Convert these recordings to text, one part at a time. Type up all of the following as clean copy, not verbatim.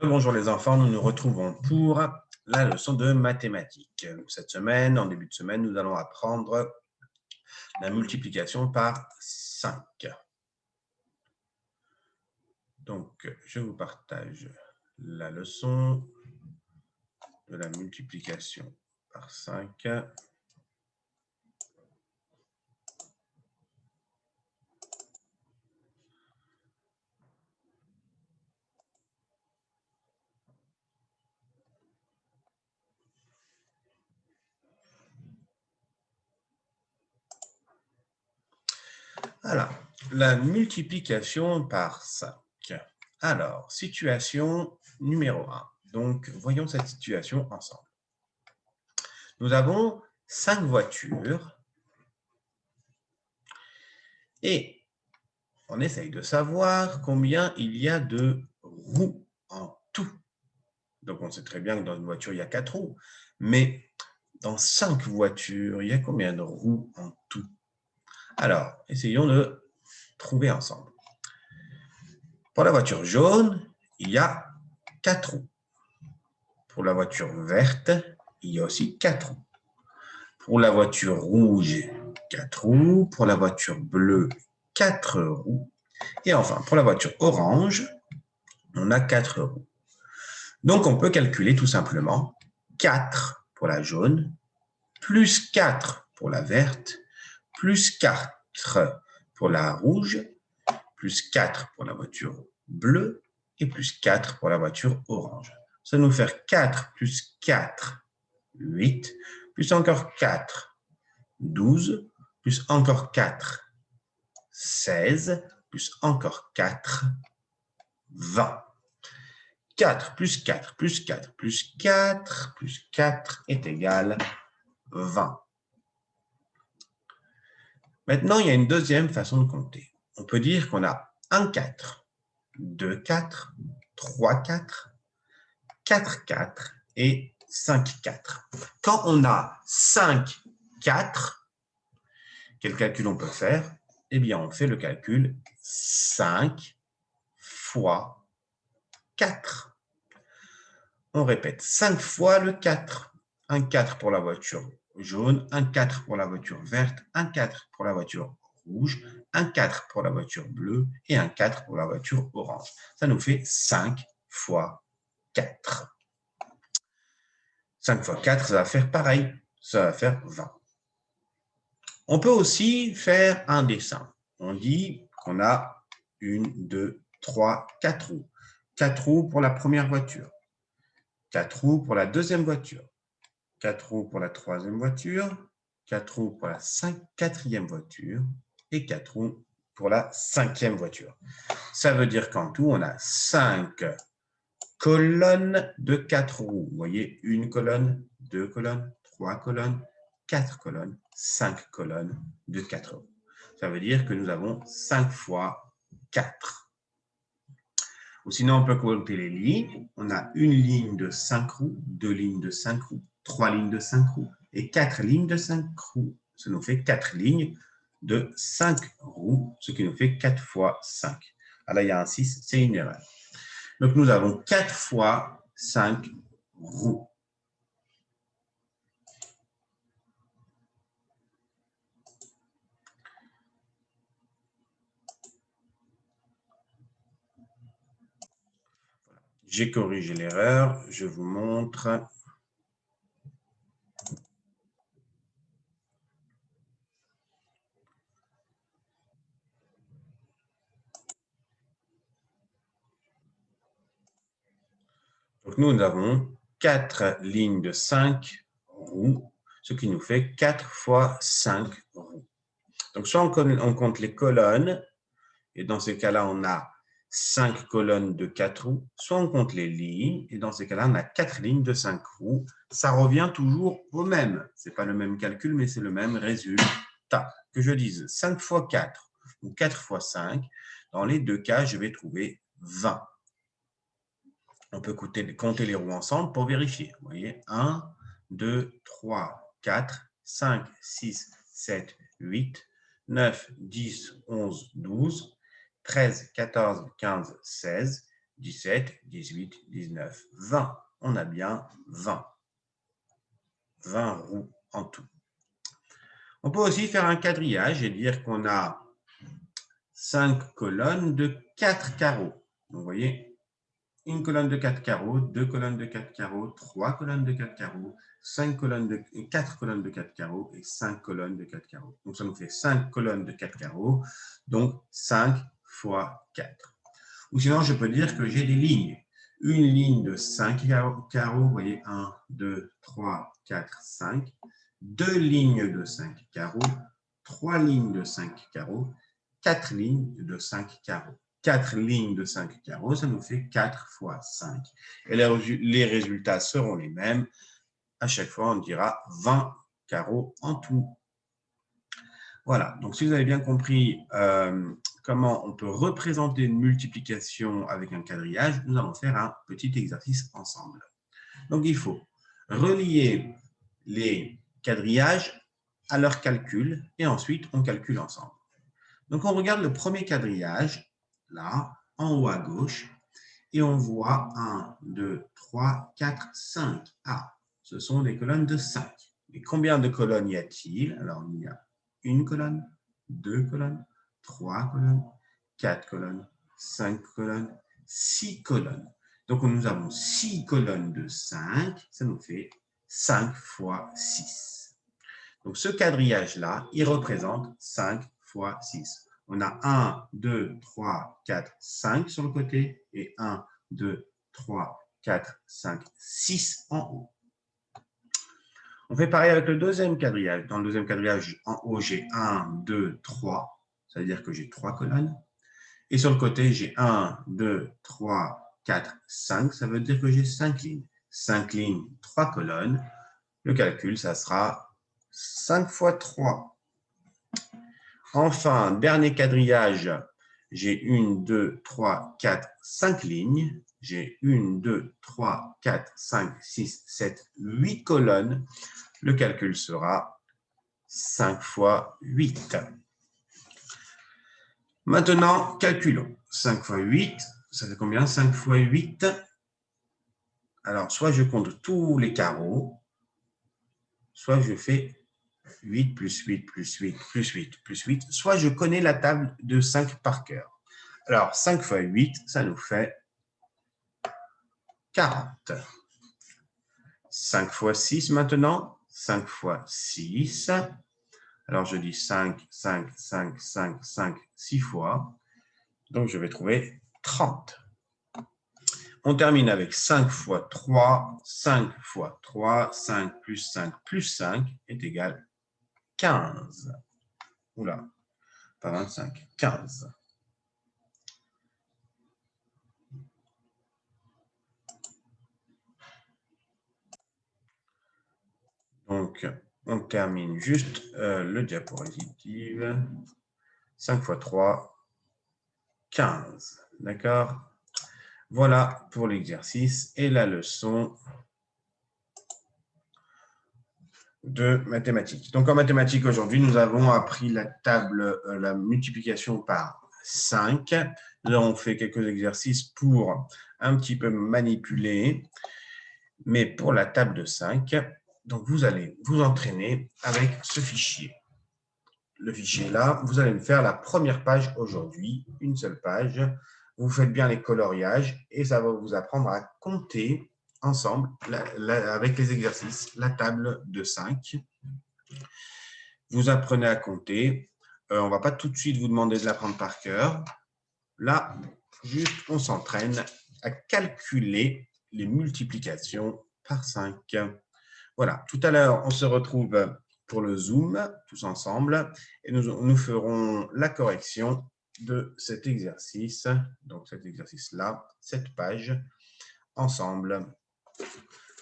Bonjour les enfants, nous nous retrouvons pour la leçon de mathématiques. Cette semaine, en début de semaine, nous allons apprendre la multiplication par 5. Donc, je vous partage la leçon de la multiplication par 5. Alors, la multiplication par 5. Alors, situation numéro 1. Donc, voyons cette situation ensemble. Nous avons 5 voitures et on essaye de savoir combien il y a de roues en tout. Donc, on sait très bien que dans une voiture, il y a 4 roues. Mais dans 5 voitures, il y a combien de roues en tout? Alors, essayons de trouver ensemble. Pour la voiture jaune, il y a 4 roues. Pour la voiture verte, il y a aussi 4 roues. Pour la voiture rouge, 4 roues. Pour la voiture bleue, 4 roues. Et enfin, pour la voiture orange, on a 4 roues. Donc, on peut calculer tout simplement 4 pour la jaune, plus 4 pour la verte, plus 4 pour la rouge, plus 4 pour la voiture bleue et plus 4 pour la voiture orange. Ça va nous faire 4 plus 4, 8, plus encore 4, 12, plus encore 4, 16, plus encore 4, 20. 4 plus 4 plus 4 plus 4 plus 4 est égal 20. Maintenant, il y a une deuxième façon de compter. On peut dire qu'on a 1 4, 2 4, 3 4, 4 4 et 5 4. Quand on a 5 4, quel calcul on peut faire? Eh bien, on fait le calcul 5 fois 4. On répète 5 fois le 4. Un 4 pour la voiture jaune, un 4 pour la voiture verte, un 4 pour la voiture rouge, un 4 pour la voiture bleue et un 4 pour la voiture orange. Ça nous fait 5 fois 4. 5 fois 4, ça va faire pareil. Ça va faire 20. On peut aussi faire un dessin. On dit qu'on a 1, 2, 3, 4 roues. 4 roues pour la première voiture. 4 roues pour la deuxième voiture. 4 roues pour la troisième voiture, 4 roues pour la quatrième voiture et 4 roues pour la cinquième voiture. Ça veut dire qu'en tout, on a 5 colonnes de 4 roues. Vous voyez, 1 colonne, 2 colonnes, 3 colonnes, 4 colonnes, 5 colonnes de 4 roues. Ça veut dire que nous avons 5 fois 4. Ou sinon, on peut compter les lignes. On a une ligne de 5 roues, 2 lignes de 5 roues, 3 lignes de 5 roues et 4 lignes de 5 roues. Ça nous fait 4 lignes de 5 roues, ce qui nous fait 4 fois 5. Ah là, il y a un 6, c'est une erreur. Donc, nous avons 4 fois 5 roues. J'ai corrigé l'erreur, je vous montre. Donc, nous avons 4 lignes de 5 roues, ce qui nous fait 4 fois 5 roues. Donc, soit on compte les colonnes, et dans ces cas-là, on a 5 colonnes de 4 roues, soit on compte les lignes, et dans ces cas-là, on a 4 lignes de 5 roues. Ça revient toujours au même. Ce n'est pas le même calcul, mais c'est le même résultat. Que je dise 5 fois 4 ou 4 fois 5, dans les deux cas, je vais trouver 20. On peut compter les roues ensemble pour vérifier. Vous voyez, 1, 2, 3, 4, 5, 6, 7, 8, 9, 10, 11, 12, 13, 14, 15, 16, 17, 18, 19, 20. On a bien 20. 20 roues en tout. On peut aussi faire un quadrillage et dire qu'on a 5 colonnes de 4 carreaux. Donc, vous voyez, une colonne de 4 carreaux, 2 colonnes de 4 carreaux, 3 colonnes de 4 carreaux, 4 colonnes de 4 carreaux et 5 colonnes de 4 carreaux. Donc, ça nous fait 5 colonnes de 4 carreaux, donc 5 fois 4. Ou sinon, je peux dire que j'ai des lignes. Une ligne de 5 carreaux, vous voyez, 1, 2, 3, 4, 5. 2 lignes de 5 carreaux, 3 lignes de 5 carreaux, 4 lignes de 5 carreaux. 4 lignes de 5 carreaux, ça nous fait 4 fois 5. Et les résultats seront les mêmes. À chaque fois, on dira 20 carreaux en tout. Voilà, donc si vous avez bien compris comment on peut représenter une multiplication avec un quadrillage, nous allons faire un petit exercice ensemble. Donc, il faut relier les quadrillages à leur calcul et ensuite, on calcule ensemble. Donc, on regarde le premier quadrillage, là, en haut à gauche, et on voit 1, 2, 3, 4, 5. Ah, ce sont des colonnes de 5. Et combien de colonnes y a-t-il? Alors, il y a une colonne, 2 colonnes, 3 colonnes, 4 colonnes, 5 colonnes, 6 colonnes. Donc, nous avons 6 colonnes de 5, ça nous fait 5 fois 6. Donc, ce quadrillage-là, il représente 5 fois 6. On a 1, 2, 3, 4, 5 sur le côté et 1, 2, 3, 4, 5, 6 en haut. On fait pareil avec le deuxième quadrillage. Dans le deuxième quadrillage, en haut, j'ai 1, 2, 3. Ça veut dire que j'ai 3 colonnes. Et sur le côté, j'ai 1, 2, 3, 4, 5. Ça veut dire que j'ai 5 lignes. 5 lignes, 3 colonnes. Le calcul, ça sera 5 fois 3. Enfin, dernier quadrillage, j'ai 1, 2, 3, 4, 5 lignes. J'ai 1, 2, 3, 4, 5, 6, 7, 8 colonnes. Le calcul sera 5 fois 8. Maintenant, calculons. 5 fois 8, ça fait combien? 5 fois 8. Alors, soit je compte tous les carreaux, soit je fais 8 plus 8 plus 8 plus 8 plus 8, soit je connais la table de 5 par cœur. Alors, 5 fois 8, ça nous fait 40. 5 fois 6 maintenant. 5 fois 6. Alors, je dis 5, 5, 5, 5, 5, 6 fois. Donc, je vais trouver 30. On termine avec 5 fois 3. 5 fois 3. 5 plus 5 plus 5 est égal 15. Oula, pas 25, 15. Donc, on termine juste le diapositive. 5 fois 3, 15. D'accord? Voilà pour l'exercice et la leçon de mathématiques. Donc, en mathématiques, aujourd'hui, nous avons appris la table, la multiplication par 5. Nous avons fait quelques exercices pour un petit peu manipuler. Mais pour la table de 5, donc vous allez vous entraîner avec ce fichier. Le fichier là, vous allez me faire la première page aujourd'hui, une seule page. Vous faites bien les coloriages et ça va vous apprendre à compter ensemble avec les exercices, la table de 5. Vous apprenez à compter. On ne va pas tout de suite vous demander de l'apprendre par cœur. Là, juste on s'entraîne à calculer les multiplications par 5. Voilà, tout à l'heure, on se retrouve pour le Zoom, tous ensemble, et nous ferons la correction de cet exercice. Donc, cet exercice-là, cette page, ensemble.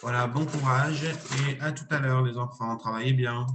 Voilà, bon courage et à tout à l'heure, les enfants. Travaillez bien.